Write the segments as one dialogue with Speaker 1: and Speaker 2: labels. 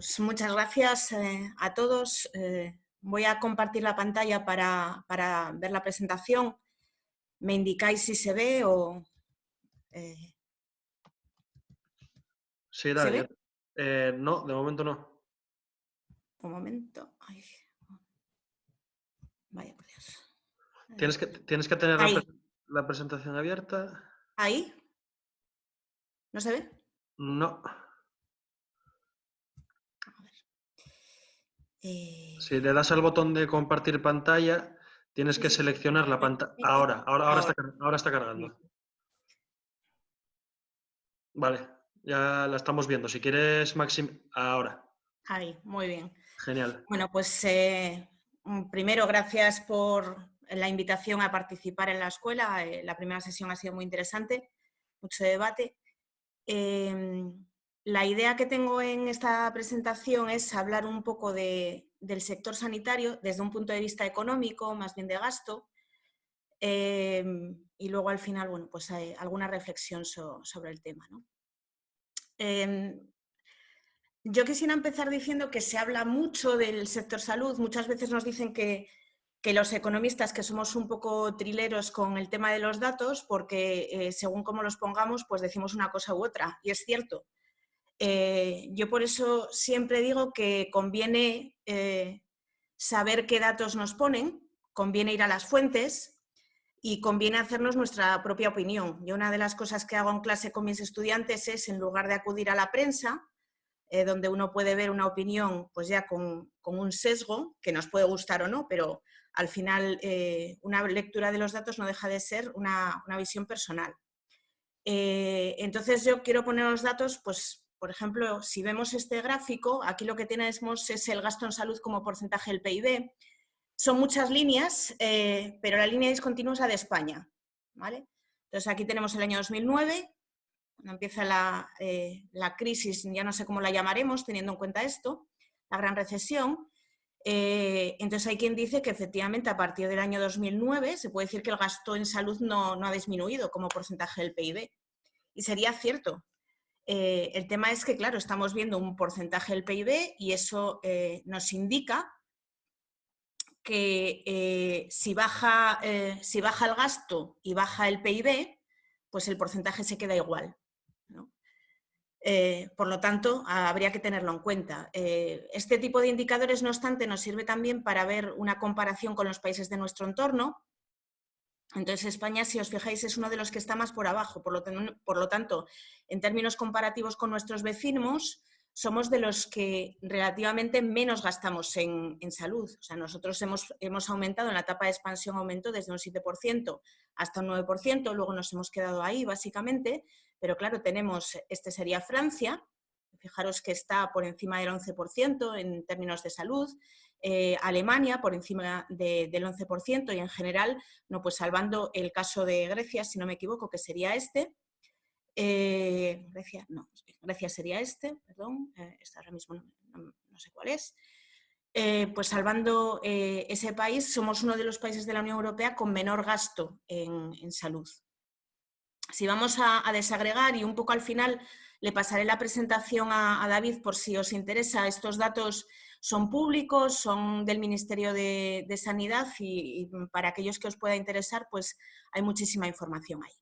Speaker 1: Pues muchas gracias a todos. Voy a compartir la pantalla para ver la presentación. ¿Me indicáis si se ve o...?
Speaker 2: Sí,
Speaker 1: ¿Se
Speaker 2: dale.
Speaker 1: ve?
Speaker 2: No, de momento no.
Speaker 1: Un momento. Ay, vaya por Dios.
Speaker 2: Tienes que tener
Speaker 1: Ahí,
Speaker 2: la presentación abierta.
Speaker 1: ahí. ¿No se ve?
Speaker 2: No.
Speaker 1: A ver.
Speaker 2: Si le das al botón de compartir pantalla, tienes
Speaker 1: Sí,
Speaker 2: que
Speaker 1: sí.
Speaker 2: seleccionar la pantalla. Ahora
Speaker 1: Ahora.
Speaker 2: está cargando. Vale, ya la estamos viendo. Si quieres, Maxim, ahora.
Speaker 1: Ahí, muy bien.
Speaker 2: Genial.
Speaker 1: Bueno, pues primero, gracias por la invitación a participar en la escuela. La primera sesión ha sido muy interesante, mucho debate. La idea que tengo en esta presentación es hablar un poco del sector sanitario desde un punto de vista económico, más bien de gasto, y luego al final, bueno, pues hay alguna reflexión sobre el tema, ¿no? Yo quisiera empezar diciendo que se habla mucho del sector salud. Muchas veces nos dicen que los economistas que somos un poco trileros con el tema de los datos porque según cómo los pongamos pues decimos una cosa u otra, y es cierto. Yo por eso siempre digo que conviene saber qué datos nos ponen, conviene ir a las fuentes y conviene hacernos nuestra propia opinión. Yo una de las cosas que hago en clase con mis estudiantes es, en lugar de acudir a la prensa, donde uno puede ver una opinión pues ya con un sesgo, que nos puede gustar o no, pero al final una lectura de los datos no deja de ser una visión personal. Entonces yo quiero poner los datos, pues por ejemplo, si vemos este gráfico, aquí lo que tenemos es el gasto en salud como porcentaje del PIB. Son muchas líneas, pero la línea discontinua es la de España, ¿vale? Entonces aquí tenemos el año 2009, cuando empieza la crisis, ya no sé cómo la llamaremos, teniendo en cuenta esto, la gran recesión. Entonces hay quien dice que efectivamente a partir del año 2009 se puede decir que el gasto en salud no ha disminuido como porcentaje del PIB. Y sería cierto. El tema es que, claro, estamos viendo un porcentaje del PIB y eso nos indica que si baja el gasto y baja el PIB, pues el porcentaje se queda igual, ¿no? Por lo tanto, habría que tenerlo en cuenta. Este tipo de indicadores, no obstante, nos sirve también para ver una comparación con los países de nuestro entorno. Entonces, España, si os fijáis, es uno de los que está más por abajo. Por lo tanto, en términos comparativos con nuestros vecinos, somos de los que relativamente menos gastamos en salud. O sea, nosotros hemos aumentado, en la etapa de expansión aumentó desde un 7% hasta un 9%, luego nos hemos quedado ahí básicamente, pero claro, este sería Francia, fijaros que está por encima del 11% en términos de salud, Alemania por encima del 11% y en general, no, pues salvando el caso de Grecia, si no me equivoco, que sería este. Grecia sería este, perdón, este ahora mismo no sé cuál es. Pues salvando ese país, somos uno de los países de la Unión Europea con menor gasto en salud. Si vamos a desagregar, y un poco al final le pasaré la presentación a David por si os interesa, estos datos son públicos, son del Ministerio de Sanidad y para aquellos que os pueda interesar, pues hay muchísima información ahí.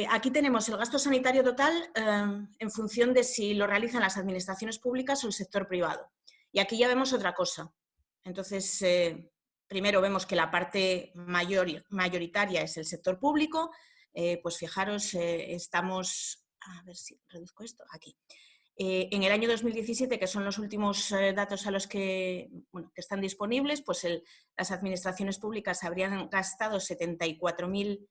Speaker 1: Aquí tenemos el gasto sanitario total en función de si lo realizan las administraciones públicas o el sector privado. Y aquí ya vemos otra cosa. Entonces, primero vemos que la parte mayoritaria es el sector público. Pues fijaros, estamos, a ver si reduzco esto, aquí. En el año 2017, que son los últimos datos a los que están disponibles, pues las administraciones públas habrían gastado 74.000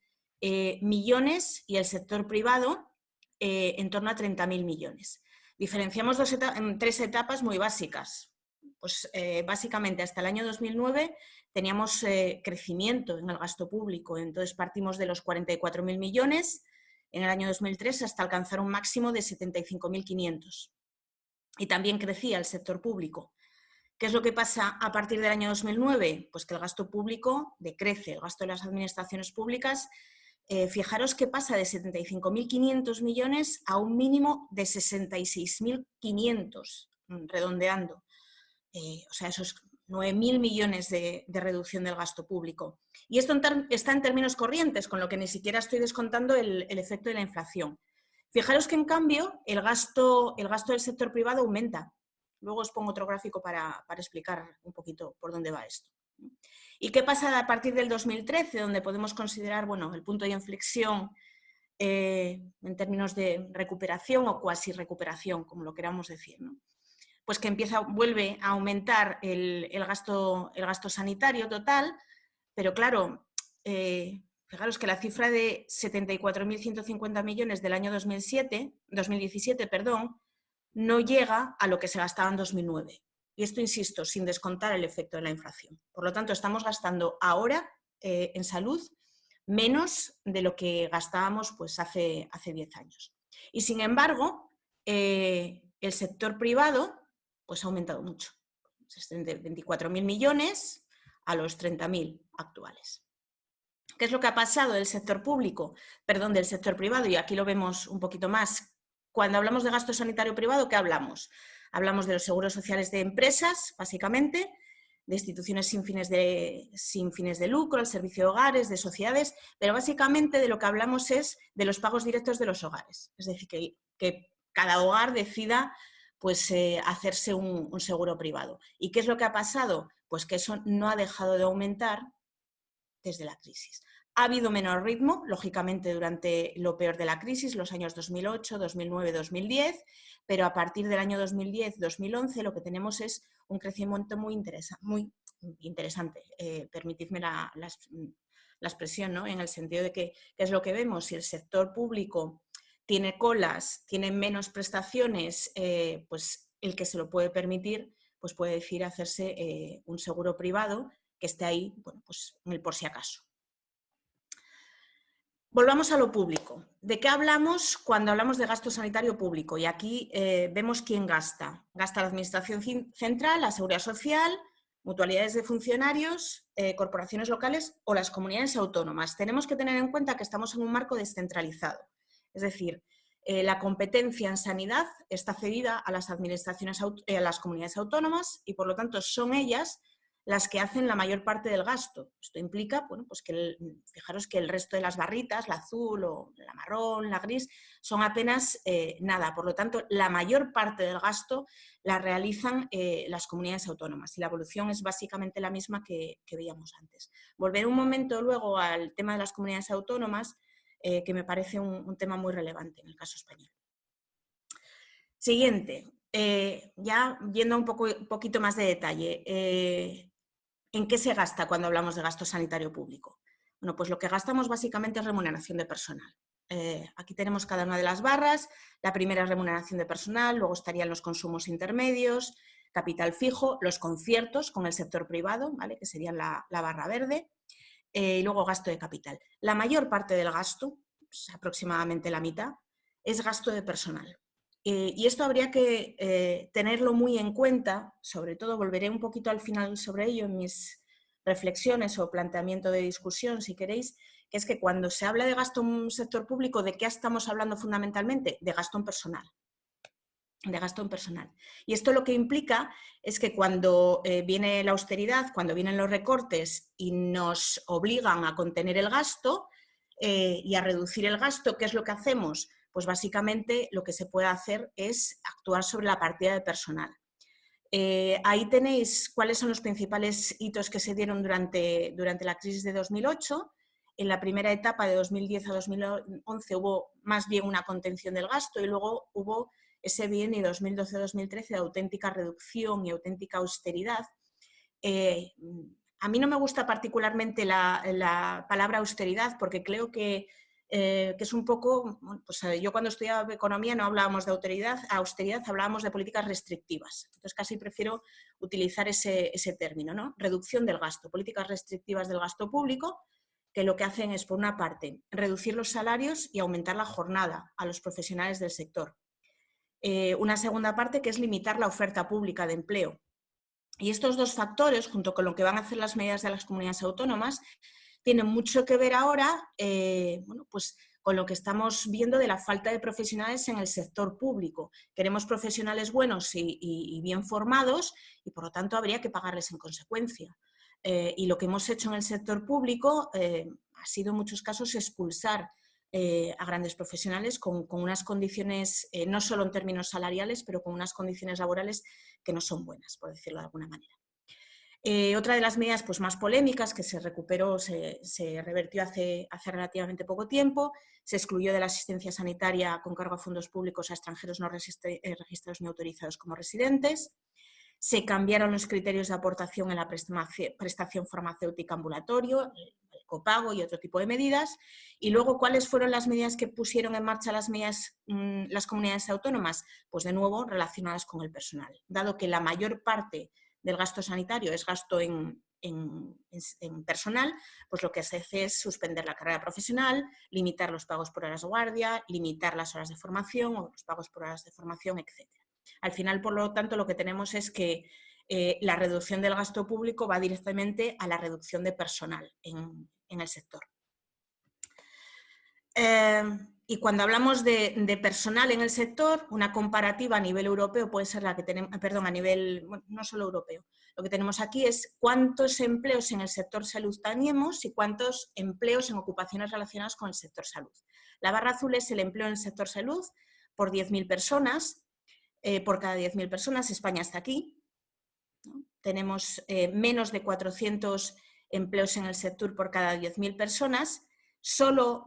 Speaker 1: millones y el sector privado en torno a 30.000 millones. Diferenciamos en tres etapas muy básicas. Pues básicamente hasta el año 2009 teníamos crecimiento en el gasto público, entonces partimos de los 44.000 millones en el año 2003 hasta alcanzar un máximo de 75.500. Y también crecía el sector público. ¿Qué es lo que pasa a partir del año 2009? Pues que el gasto público decrece, el gasto de las administraciones públicas fijaros que pasa de 75.500 millones a un mínimo de 66.500, redondeando. O sea, esos 9.000 millones de reducción del gasto público. Y esto está en términos corrientes, con lo que ni siquiera estoy descontando el efecto de la inflación. Fijaros que, en cambio, el gasto del sector privado aumenta. Luego os pongo otro gráfico para explicar un poquito por dónde va esto. ¿Y qué pasa a partir del 2013, donde podemos considerar, bueno, el punto de inflexión en términos de recuperación o cuasi recuperación, como lo queramos decir, ¿no? Pues que vuelve a aumentar el gasto sanitario total, pero claro, fijaros que la cifra de 74.150 millones del año 2017, no llega a lo que se gastaba en 2009. Y esto, insisto, sin descontar el efecto de la inflación. Por lo tanto, estamos gastando ahora en salud menos de lo que gastábamos pues, hace 10 años. Y sin embargo, el sector privado pues, ha aumentado mucho. De 24.000 millones a los 30.000 actuales. ¿Qué es lo que ha pasado del sector privado? Y aquí lo vemos un poquito más. Cuando hablamos de gasto sanitario privado, ¿qué hablamos? Hablamos de los seguros sociales de empresas, básicamente, de instituciones sin fines de lucro, el servicio de hogares, de sociedades, pero básicamente de lo que hablamos es de los pagos directos de los hogares. Es decir, que cada hogar decida pues, hacerse un seguro privado. ¿Y qué es lo que ha pasado? Pues que eso no ha dejado de aumentar desde la crisis. Ha habido menor ritmo, lógicamente, durante lo peor de la crisis, los años 2008, 2009, 2010, pero a partir del año 2010-2011 lo que tenemos es un crecimiento muy interesante. Permitidme la expresión, ¿no? En el sentido de que, ¿qué es lo que vemos? Si el sector público tiene colas, tiene menos prestaciones, pues el que se lo puede permitir, pues puede decidir hacerse un seguro privado que esté ahí, bueno, pues en el por si acaso. Volvamos a lo público. ¿De qué hablamos cuando hablamos de gasto sanitario público? Y aquí vemos quién gasta. Gasta la Administración Central, la Seguridad Social, mutualidades de funcionarios, corporaciones locales o las comunidades autónomas. Tenemos que tener en cuenta que estamos en un marco descentralizado. Es decir, la competencia en sanidad está cedida a las administraciones, a las comunidades autónomas y, por lo tanto, son ellas las que hacen la mayor parte del gasto. Esto implica, bueno, pues que fijaros que el resto de las barritas, la azul o la marrón, la gris, son apenas nada. Por lo tanto, la mayor parte del gasto la realizan las comunidades autónomas y la evolución es básicamente la misma que veíamos antes. Volver un momento luego al tema de las comunidades autónomas, que me parece un tema muy relevante en el caso español. Siguiente, ya yendo un poquito más de detalle. ¿En qué se gasta cuando hablamos de gasto sanitario público? Bueno, pues lo que gastamos básicamente es remuneración de personal. Aquí tenemos cada una de las barras. La primera es remuneración de personal, luego estarían los consumos intermedios, capital fijo, los conciertos con el sector privado, ¿vale? Que serían la barra verde, y luego gasto de capital. La mayor parte del gasto, pues aproximadamente la mitad, es gasto de personal. Y esto habría que tenerlo muy en cuenta, sobre todo volveré un poquito al final sobre ello en mis reflexiones o planteamiento de discusión, si queréis, que es que cuando se habla de gasto en un sector público, ¿de qué estamos hablando fundamentalmente? De gasto en personal. De gasto en personal. Y esto lo que implica es que cuando viene la austeridad, cuando vienen los recortes y nos obligan a contener el gasto y a reducir el gasto, ¿qué es lo que hacemos? Pues básicamente lo que se puede hacer es actuar sobre la partida de personal. Ahí tenéis cuáles son los principales hitos que se dieron durante la crisis de 2008. En la primera etapa de 2010 a 2011 hubo más bien una contención del gasto y luego hubo ese bienio 2012-2013 de auténtica reducción y auténtica austeridad. A mí no me gusta particularmente la palabra austeridad porque creo que es un poco, pues yo cuando estudiaba economía no hablábamos de austeridad, hablábamos de políticas restrictivas. Entonces casi prefiero utilizar ese término, ¿no? Reducción del gasto, políticas restrictivas del gasto público, que lo que hacen es, por una parte, reducir los salarios y aumentar la jornada a los profesionales del sector. Una segunda parte que es limitar la oferta pública de empleo. Y estos dos factores, junto con lo que van a hacer las medidas de las comunidades autónomas, tiene mucho que ver ahora bueno, pues con lo que estamos viendo de la falta de profesionales en el sector público. Queremos profesionales buenos y bien formados y, por lo tanto, habría que pagarles en consecuencia. Y lo que hemos hecho en el sector público ha sido en muchos casos expulsar a grandes profesionales con unas condiciones, no solo en términos salariales, pero con unas condiciones laborales que no son buenas, por decirlo de alguna manera. Otra de las medidas pues, más polémicas que se recuperó, se revertió hace relativamente poco tiempo, se excluyó de la asistencia sanitaria con cargo a fondos públicos a extranjeros no registrados ni autorizados como residentes. Se cambiaron los criterios de aportación en la prestación farmacéutica ambulatorio, el copago y otro tipo de medidas. Y luego, ¿cuáles fueron las medidas que pusieron en marcha las comunidades autónomas? Pues de nuevo relacionadas con el personal. Dado que la mayor parte del gasto sanitario es gasto en personal, pues lo que se hace es suspender la carrera profesional, limitar los pagos por horas de guardia, limitar las horas de formación o los pagos por horas de formación, etc. Al final, por lo tanto, lo que tenemos es que la reducción del gasto público va directamente a la reducción de personal en el sector. Y cuando hablamos de personal en el sector, una comparativa a nivel europeo puede ser la que tenemos, perdón, a nivel, bueno, no solo europeo. Lo que tenemos aquí es cuántos empleos en el sector salud tenemos y cuántos empleos en ocupaciones relacionadas con el sector salud. La barra azul es el empleo en el sector salud por 10.000 personas. Por cada 10.000 personas, España está aquí, ¿no? Tenemos menos de 400 empleos en el sector por cada 10.000 personas, solo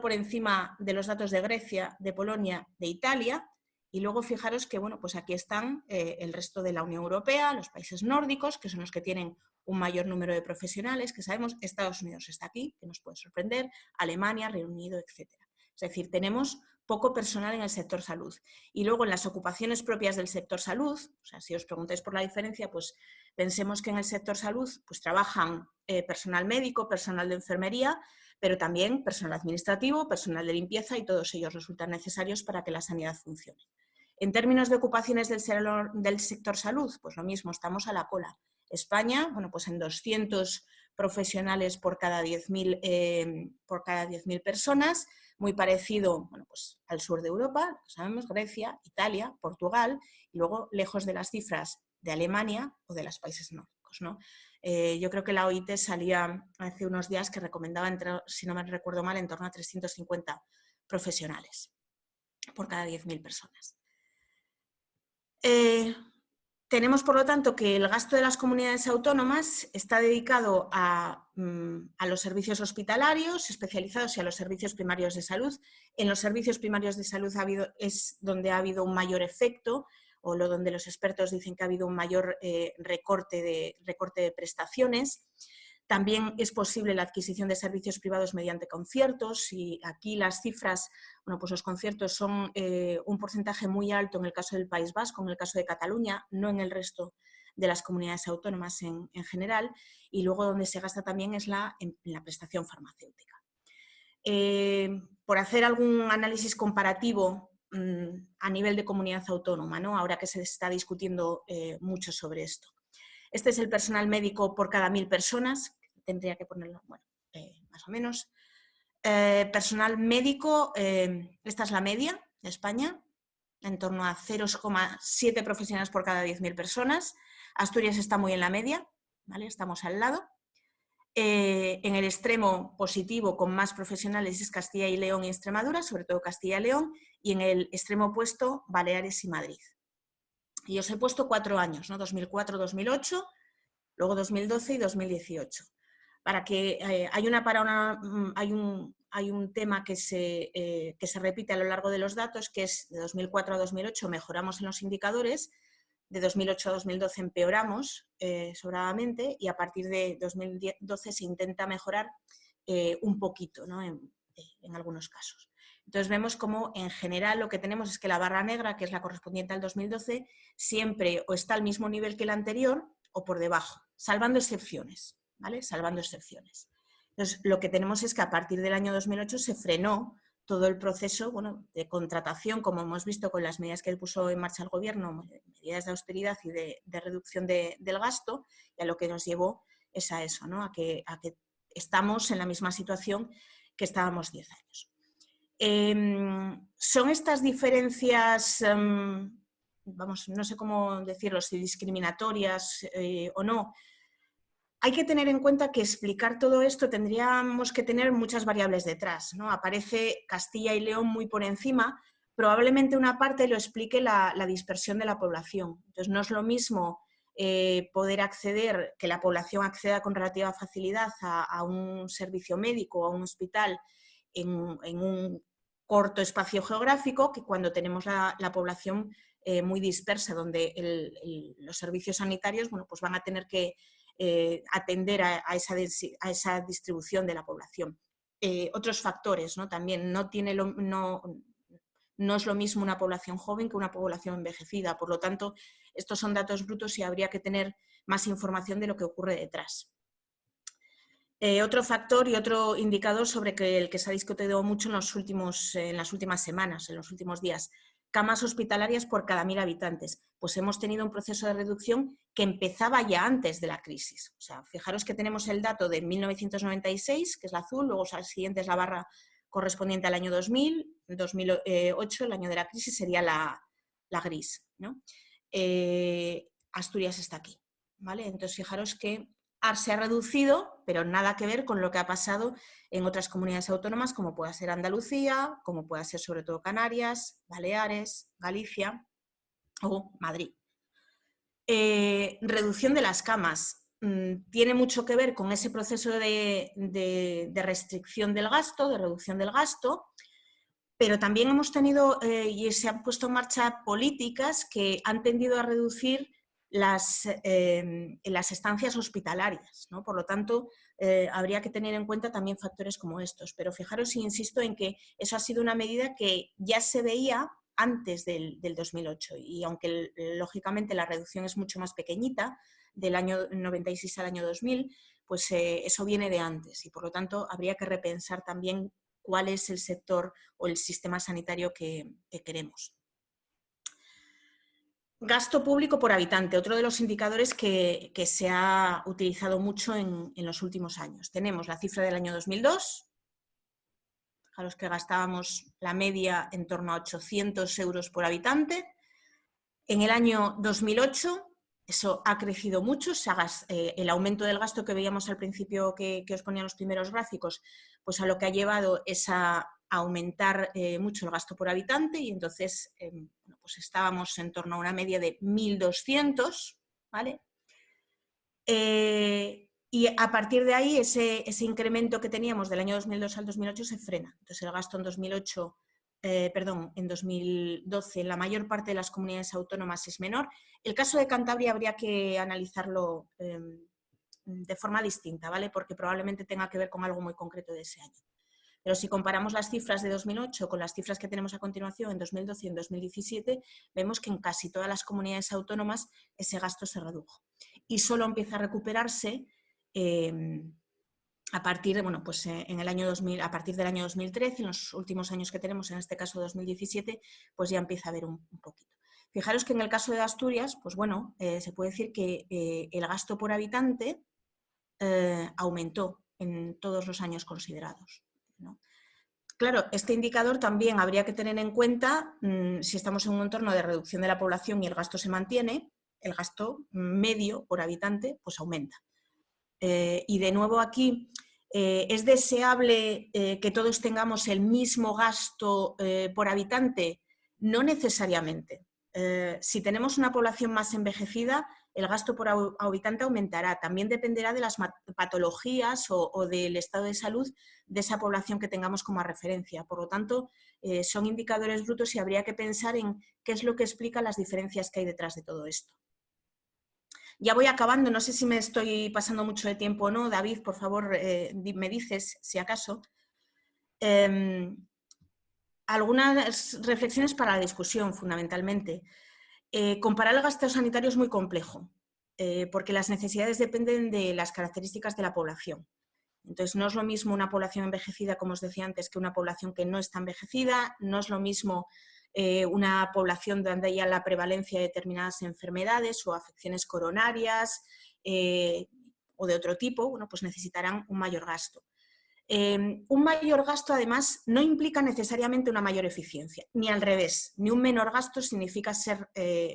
Speaker 1: por encima de los datos de Grecia, de Polonia, de Italia, y luego fijaros que bueno, pues aquí están el resto de la Unión Europea, los países nórdicos, que son los que tienen un mayor número de profesionales, que sabemos, Estados Unidos está aquí, que nos puede sorprender, Alemania, Reino Unido, etc. Es decir, tenemos poco personal en el sector salud. Y luego en las ocupaciones propias del sector salud, o sea, si os preguntáis por la diferencia, pues pensemos que en el sector salud pues trabajan personal médico, personal de enfermería, pero también personal administrativo, personal de limpieza y todos ellos resultan necesarios para que la sanidad funcione. En términos de ocupaciones del sector salud, pues lo mismo, estamos a la cola. España, bueno, pues en 200 profesionales por cada 10.000 personas, muy parecido, bueno, pues al sur de Europa, sabemos, Grecia, Italia, Portugal, y luego lejos de las cifras de Alemania o de los países nórdicos, ¿no? Yo creo que la OIT salía hace unos días que recomendaba, si no me recuerdo mal, en torno a 350 profesionales por cada 10.000 personas. Tenemos, por lo tanto, que el gasto de las comunidades autónomas está dedicado a los servicios hospitalarios especializados y a los servicios primarios de salud. En los servicios primarios de salud es donde ha habido un mayor efecto, o donde los expertos dicen que ha habido un mayor recorte de prestaciones. También es posible la adquisición de servicios privados mediante conciertos, y aquí las cifras, bueno, pues los conciertos son un porcentaje muy alto en el caso del País Vasco, en el caso de Cataluña, no en el resto de las comunidades autónomas en general, y luego donde se gasta también es en la prestación farmacéutica. Por hacer algún análisis comparativo a nivel de comunidad autónoma, ¿no? Ahora que se está discutiendo mucho sobre esto. Este es el personal médico por cada 1.000 personas, tendría que ponerlo, bueno, más o menos. Personal médico, esta es la media de España, en torno a 0,7 profesionales por cada 10.000 personas. Asturias está muy en la media, ¿vale? Estamos al lado. En el extremo positivo, con más profesionales, es Castilla y León y Extremadura, sobre todo Castilla y León, y en el extremo opuesto, Baleares y Madrid. Y os he puesto 4 años, ¿no? 2004-2008, luego 2012 y 2018. Para que hay un tema que se repite a lo largo de los datos, que es de 2004 a 2008 mejoramos en los indicadores, de 2008 a 2012 empeoramos sobradamente, y a partir de 2012 se intenta mejorar un poquito, ¿no? en algunos casos. Entonces vemos cómo en general lo que tenemos es que la barra negra, que es la correspondiente al 2012, siempre o está al mismo nivel que el anterior o por debajo, salvando excepciones, ¿vale? Salvando excepciones. Entonces lo que tenemos es que a partir del año 2008 se frenó todo el proceso, bueno, de contratación, como hemos visto con las medidas que puso en marcha el gobierno, medidas de austeridad y de reducción del gasto, y a lo que nos llevó es a eso, ¿no? a que estamos en la misma situación que estábamos 10 años. ¿Son estas diferencias, vamos, no sé cómo decirlo, si discriminatorias o no? Hay que tener en cuenta que explicar todo esto tendríamos que tener muchas variables detrás, ¿no? Aparece Castilla y León muy por encima, probablemente una parte lo explique la dispersión de la población. Entonces no es lo mismo poder acceder, que la población acceda con relativa facilidad a un servicio médico o a un hospital en un corto espacio geográfico que cuando tenemos la población muy dispersa, donde los servicios sanitarios, bueno, pues van a tener que atender a esa distribución de la población. Otros factores, ¿no? También no es lo mismo una población joven que una población envejecida, por lo tanto, estos son datos brutos y habría que tener más información de lo que ocurre detrás. Otro factor y otro indicador sobre el que se ha discutido mucho en las últimas semanas, en los últimos días, camas hospitalarias por cada 1000 habitantes. Pues hemos tenido un proceso de reducción que empezaba ya antes de la crisis. O sea, fijaros que tenemos el dato de 1996, que es la azul, luego la siguiente es la barra correspondiente al año 2000, 2008, el año de la crisis, sería la gris, ¿no? Asturias está aquí, ¿vale? Entonces, fijaros que se ha reducido, pero nada que ver con lo que ha pasado en otras comunidades autónomas, como pueda ser Andalucía, como pueda ser sobre todo Canarias, Baleares, Galicia o Madrid. Reducción de las camas. Tiene mucho que ver con ese proceso de restricción del gasto, de reducción del gasto, pero también hemos tenido y se han puesto en marcha políticas que han tendido a reducir las estancias hospitalarias, ¿no? Por lo tanto, habría que tener en cuenta también factores como estos. Pero fijaros y insisto en que eso ha sido una medida que ya se veía antes del 2008 y aunque lógicamente la reducción es mucho más pequeñita, del año 96 al año 2000, pues eso viene de antes y por lo tanto habría que repensar también cuál es el sector o el sistema sanitario que queremos. Gasto público por habitante, otro de los indicadores que se ha utilizado mucho en los últimos años. Tenemos la cifra del año 2002, a los que gastábamos la media en torno a 800 euros por habitante. En el año 2008 eso ha crecido mucho, el aumento del gasto que veíamos al principio que os ponía en los primeros gráficos, pues a lo que ha llevado es a aumentar mucho el gasto por habitante y entonces bueno, pues estábamos en torno a una media de 1.200, ¿vale? Y a partir de ahí ese incremento que teníamos del año 2002 al 2008 se frena. Entonces el gasto en 2012 en la mayor parte de las comunidades autónomas es menor. El caso de Cantabria habría que analizarlo de forma distinta, ¿vale? Porque probablemente tenga que ver con algo muy concreto de ese año. Pero si comparamos las cifras de 2008 con las cifras que tenemos a continuación en 2012 y en 2017, vemos que en casi todas las comunidades autónomas ese gasto se redujo. Y solo empieza a recuperarse a partir, bueno, pues en el año 2000, a partir del año 2013, en los últimos años que tenemos, en este caso 2017, pues ya empieza a haber un poquito. Fijaros que en el caso de Asturias, pues bueno, se puede decir que el gasto por habitante aumentó en todos los años considerados, ¿no? Claro, este indicador también habría que tener en cuenta si estamos en un entorno de reducción de la población y el gasto se mantiene, el gasto medio por habitante pues aumenta. Y de nuevo aquí, ¿es deseable que todos tengamos el mismo gasto por habitante? No necesariamente. Si tenemos una población más envejecida, el gasto por habitante aumentará. También dependerá de las patologías o del estado de salud de esa población que tengamos como referencia. Por lo tanto, son indicadores brutos y habría que pensar en qué es lo que explica las diferencias que hay detrás de todo esto. Ya voy acabando, no sé si me estoy pasando mucho de tiempo o no. David, por favor, me dices si acaso. Algunas reflexiones para la discusión, fundamentalmente. Comparar el gasto sanitario es muy complejo, porque las necesidades dependen de las características de la población. Entonces, no es lo mismo una población envejecida, como os decía antes, que una población que no está envejecida, no es lo mismo una población donde haya la prevalencia de determinadas enfermedades o afecciones coronarias, o de otro tipo, bueno, pues necesitarán un mayor gasto. Un mayor gasto, además, no implica necesariamente una mayor eficiencia, ni al revés, ni un menor gasto significa ser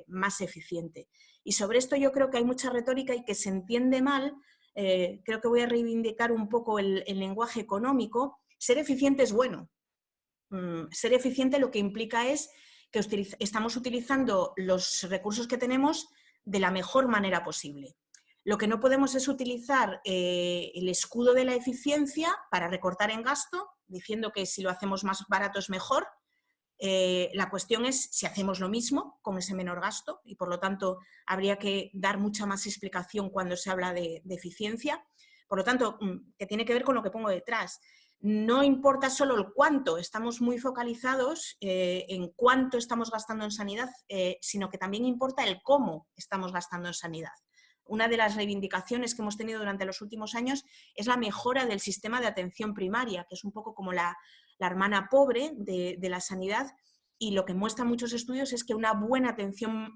Speaker 1: más eficiente. Y sobre esto yo creo que hay mucha retórica y que se entiende mal. Creo que voy a reivindicar un poco el lenguaje económico. Ser eficiente es bueno. Ser eficiente lo que implica es que estamos utilizando los recursos que tenemos de la mejor manera posible. Lo que no podemos es utilizar el escudo de la eficiencia para recortar en gasto, diciendo que si lo hacemos más barato es mejor. La cuestión es si hacemos lo mismo con ese menor gasto y, por lo tanto, habría que dar mucha más explicación cuando se habla de eficiencia. Por lo tanto, que tiene que ver con lo que pongo detrás. No importa solo el cuánto, estamos muy focalizados en cuánto estamos gastando en sanidad, sino que también importa el cómo estamos gastando en sanidad. Una de las reivindicaciones que hemos tenido durante los últimos años es la mejora del sistema de atención primaria, que es un poco como la hermana pobre de la sanidad, y lo que muestran muchos estudios es que una buena atención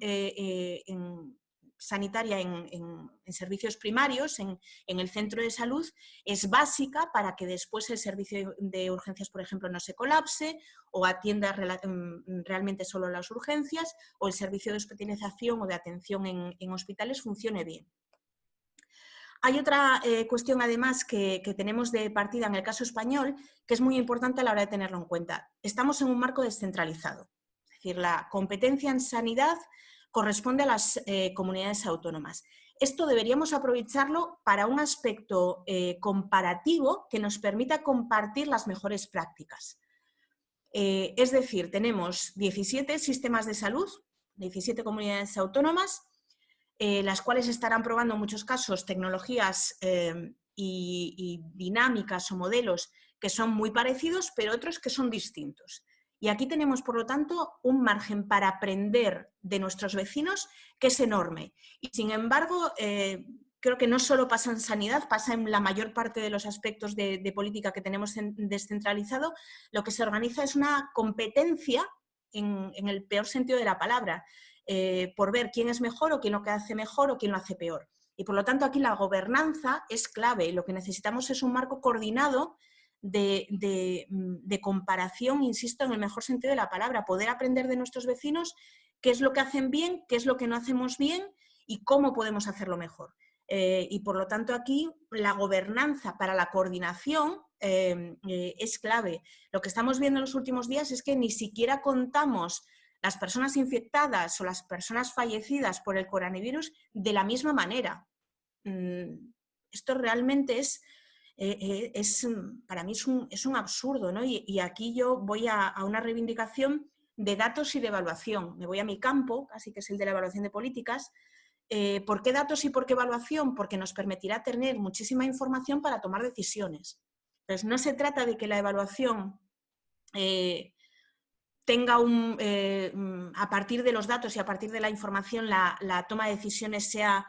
Speaker 1: sanitaria en servicios primarios, en el centro de salud, es básica para que después el servicio de urgencias, por ejemplo, no se colapse o atienda realmente solo las urgencias, o el servicio de hospitalización o de atención en hospitales funcione bien. Hay otra cuestión, además, que tenemos de partida en el caso español, que es muy importante a la hora de tenerlo en cuenta. Estamos en un marco descentralizado. Es decir, la competencia en sanidad corresponde a las comunidades autónomas. Esto deberíamos aprovecharlo para un aspecto comparativo que nos permita compartir las mejores prácticas. Es decir, tenemos 17 sistemas de salud, 17 comunidades autónomas, las cuales estarán probando en muchos casos tecnologías y dinámicas o modelos que son muy parecidos, pero otros que son distintos. Y aquí tenemos, por lo tanto, un margen para aprender de nuestros vecinos que es enorme. Y, sin embargo, creo que no solo pasa en sanidad, pasa en la mayor parte de los aspectos de política que tenemos descentralizado. Lo que se organiza es una competencia, en el peor sentido de la palabra, por ver quién es mejor o quién lo hace mejor o quién lo hace peor. Y, por lo tanto, aquí la gobernanza es clave. Lo que necesitamos es un marco coordinado de comparación, insisto, en el mejor sentido de la palabra, poder aprender de nuestros vecinos qué es lo que hacen bien, qué es lo que no hacemos bien y cómo podemos hacerlo mejor. Y, por lo tanto, aquí la gobernanza para la coordinación es clave. Lo que estamos viendo en los últimos días es que ni siquiera contamos las personas infectadas o las personas fallecidas por el coronavirus de la misma manera. Esto realmente para mí es un absurdo, ¿no? Y aquí yo voy a una reivindicación de datos y de evaluación. Me voy a mi campo, casi que es el de la evaluación de políticas. ¿Por qué datos y por qué evaluación? Porque nos permitirá tener muchísima información para tomar decisiones. Entonces, no se trata de que la evaluación tenga a partir de los datos y a partir de la información la toma de decisiones sea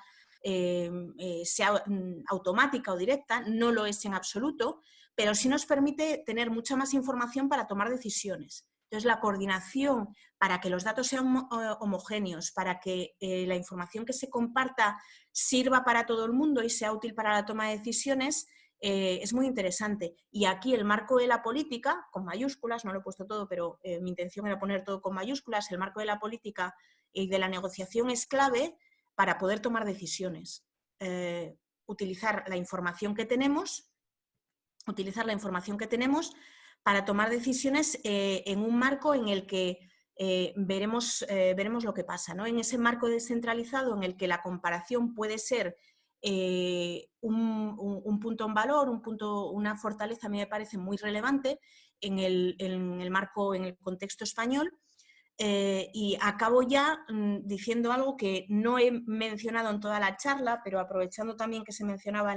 Speaker 1: automática o directa, no lo es en absoluto, pero sí nos permite tener mucha más información para tomar decisiones. Entonces, la coordinación para que los datos sean homogéneos, para que la información que se comparta sirva para todo el mundo y sea útil para la toma de decisiones, es muy interesante. Y aquí el marco de la política, con mayúsculas, no lo he puesto todo, pero mi intención era poner todo con mayúsculas, el marco de la política y de la negociación es clave para poder tomar decisiones. Utilizar la información que tenemos para tomar decisiones en un marco en el que veremos lo que pasa, ¿no? En ese marco descentralizado en el que la comparación puede ser un punto en valor, una fortaleza, a mí me parece muy relevante en el marco, en el contexto español. Y acabo ya diciendo algo que no he mencionado en toda la charla, pero aprovechando también que se mencionaba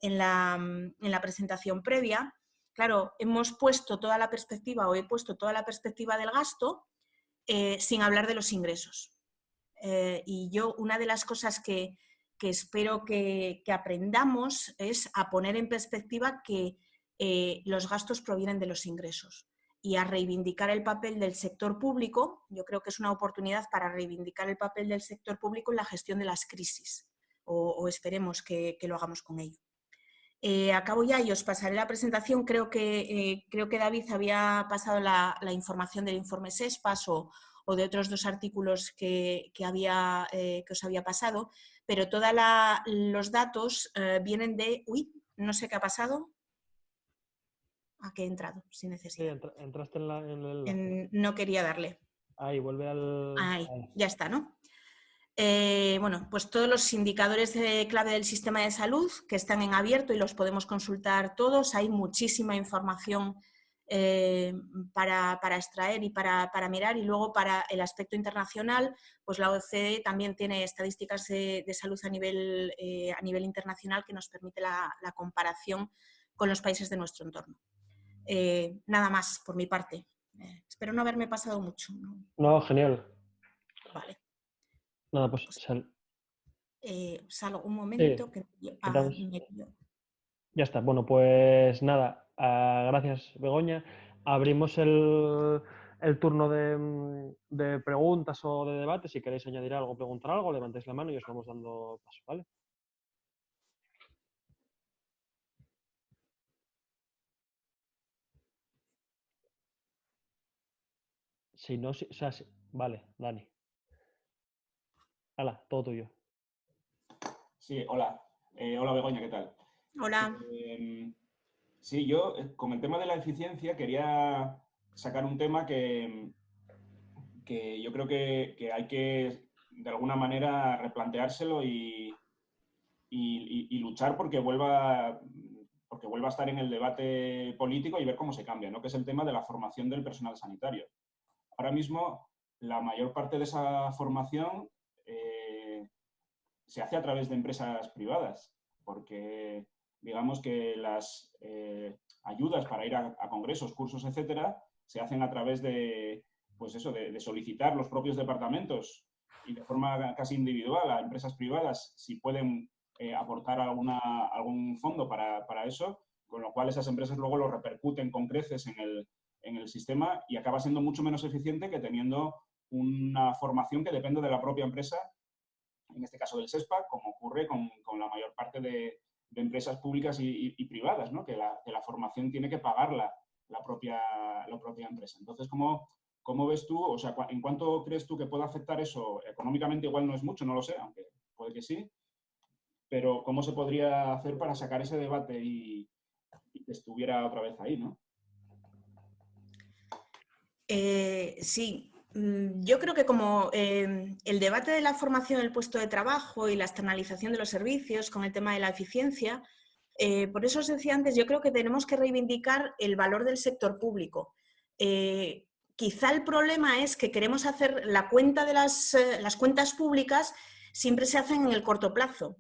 Speaker 1: en la presentación previa. Claro, hemos puesto toda la perspectiva, o he puesto toda la perspectiva del gasto sin hablar de los ingresos. Y yo, una de las cosas que espero que aprendamos es a poner en perspectiva que los gastos provienen de los ingresos y a reivindicar el papel del sector público. Yo creo que es una oportunidad para reivindicar el papel del sector público en la gestión de las crisis, o esperemos que lo hagamos con ello. Acabo ya y os pasaré la presentación. Creo que David había pasado la información del informe SESPAS o de otros 2 artículos que os había pasado, pero todos los datos vienen de... Uy, no sé qué ha pasado. ¿A qué he entrado? Sin necesidad.
Speaker 2: Sí, entraste en el enlace.
Speaker 1: No quería darle.
Speaker 2: Ahí, vuelve al...
Speaker 1: Ahí, ya está, ¿no? Bueno, pues todos los indicadores clave del sistema de salud que están en abierto y los podemos consultar todos. Hay muchísima información para extraer y para mirar. Y luego para el aspecto internacional, pues la OCDE también tiene estadísticas de salud a nivel internacional que nos permite la comparación con los países de nuestro entorno. Nada más por mi parte. Espero no haberme pasado mucho, ¿no?
Speaker 2: No, genial.
Speaker 1: Vale.
Speaker 2: Nada, pues
Speaker 1: salgo un momento.
Speaker 2: Sí, ya está. Bueno, pues nada, gracias, Begoña. Abrimos el turno de preguntas o de debate. Si queréis añadir algo, preguntar algo, levantéis la mano y os vamos dando paso, ¿vale? Si no, o sea, vale, Dani. Hala, todo tuyo.
Speaker 3: Sí, hola. Hola Begoña, ¿qué tal?
Speaker 1: Hola.
Speaker 3: Sí, yo con el tema de la eficiencia quería sacar un tema que yo creo que hay que de alguna manera replanteárselo y luchar porque vuelva a estar en el debate político y ver cómo se cambia, ¿no? Que es el tema de la formación del personal sanitario. Ahora mismo, la mayor parte de esa formación se hace a través de empresas privadas, porque digamos que las ayudas para ir a congresos, cursos, etcétera, se hacen a través de, pues eso, de solicitar los propios departamentos y de forma casi individual a empresas privadas si pueden aportar algún fondo para eso, con lo cual esas empresas luego lo repercuten con creces en el sistema y acaba siendo mucho menos eficiente que teniendo una formación que depende de la propia empresa, en este caso del SESPA, como ocurre con la mayor parte de empresas públicas y privadas, ¿no? Que la formación tiene que pagarla la propia empresa. Entonces, ¿cómo ves tú? O sea, ¿en cuánto crees tú que puede afectar eso? Económicamente igual no es mucho, no lo sé, aunque puede que sí, pero ¿cómo se podría hacer para sacar ese debate y que estuviera otra vez ahí, ¿no?
Speaker 1: Sí, yo creo que como el debate de la formación del puesto de trabajo y la externalización de los servicios con el tema de la eficiencia, por eso os decía antes, yo creo que tenemos que reivindicar el valor del sector público. Quizá el problema es que queremos hacer la cuenta de las cuentas públicas, siempre se hacen en el corto plazo.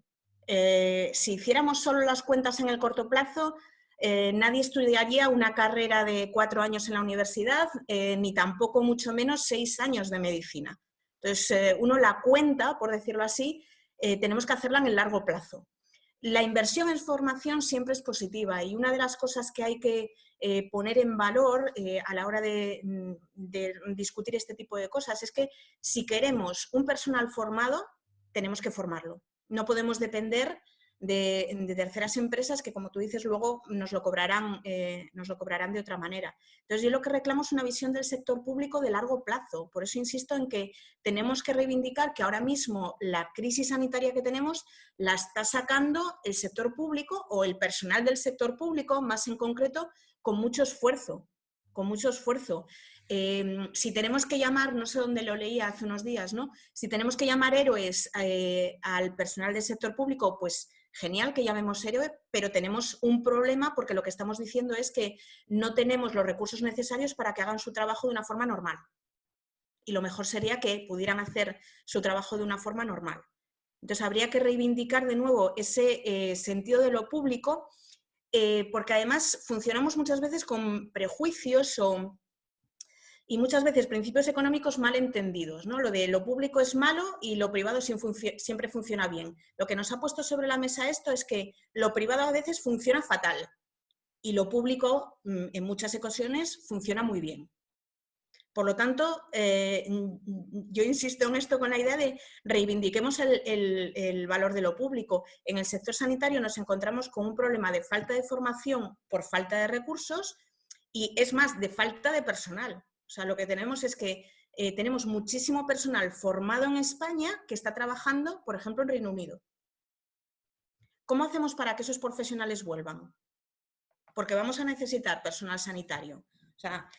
Speaker 1: Si hiciéramos solo las cuentas en el corto plazo, nadie estudiaría una carrera de 4 años en la universidad, ni tampoco mucho menos 6 años de medicina. Entonces, uno la cuenta, por decirlo así, tenemos que hacerla en el largo plazo. La inversión en formación siempre es positiva y una de las cosas que hay que poner en valor a la hora de discutir este tipo de cosas es que si queremos un personal formado, tenemos que formarlo. No podemos depender de terceras empresas que, como tú dices, luego nos lo cobrarán de otra manera. Entonces, yo lo que reclamo es una visión del sector público de largo plazo. Por eso insisto en que tenemos que reivindicar que ahora mismo la crisis sanitaria que tenemos la está sacando el sector público o el personal del sector público, más en concreto, con mucho esfuerzo. Si tenemos que llamar, no sé dónde lo leía hace unos días, ¿no? Si tenemos que llamar héroes al personal del sector público, pues genial que llamemos héroe, pero tenemos un problema porque lo que estamos diciendo es que no tenemos los recursos necesarios para que hagan su trabajo de una forma normal. Y lo mejor sería que pudieran hacer su trabajo de una forma normal. Entonces, habría que reivindicar de nuevo ese sentido de lo público, porque además funcionamos muchas veces con prejuicios y muchas veces principios económicos mal entendidos, ¿no? Lo de lo público es malo y lo privado siempre funciona bien. Lo que nos ha puesto sobre la mesa esto es que lo privado a veces funciona fatal y lo público en muchas ocasiones funciona muy bien. Por lo tanto, yo insisto en esto con la idea de reivindiquemos el valor de lo público. En el sector sanitario nos encontramos con un problema de falta de formación por falta de recursos y, es más, de falta de personal. O sea, lo que tenemos es que tenemos muchísimo personal formado en España que está trabajando, por ejemplo, en Reino Unido. ¿Cómo hacemos para que esos profesionales vuelvan? Porque vamos a necesitar personal sanitario. O sea,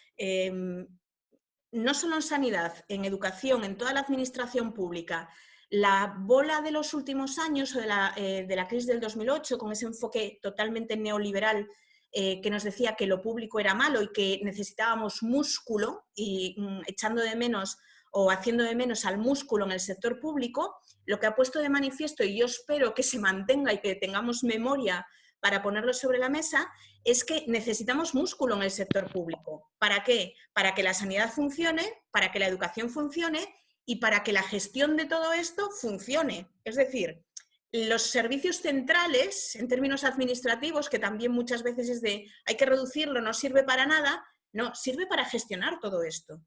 Speaker 1: no solo en sanidad, en educación, en toda la administración pública. La bola de los últimos años o de la crisis del 2008, con ese enfoque totalmente neoliberal que nos decía que lo público era malo y que necesitábamos músculo, y echando de menos o haciendo de menos al músculo en el sector público, lo que ha puesto de manifiesto, y yo espero que se mantenga y que tengamos memoria para ponerlo sobre la mesa, es que necesitamos músculo en el sector público. ¿Para qué? Para que la sanidad funcione, para que la educación funcione y para que la gestión de todo esto funcione. Es decir, los servicios centrales, en términos administrativos, que también muchas veces es de hay que reducirlo, no sirve para nada, no, sirve para gestionar todo esto.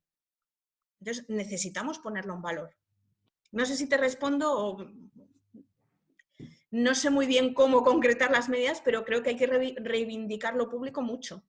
Speaker 1: Entonces, necesitamos ponerlo en valor. No sé si te respondo o... No sé muy bien cómo concretar las medidas, pero creo que hay que reivindicar lo público mucho.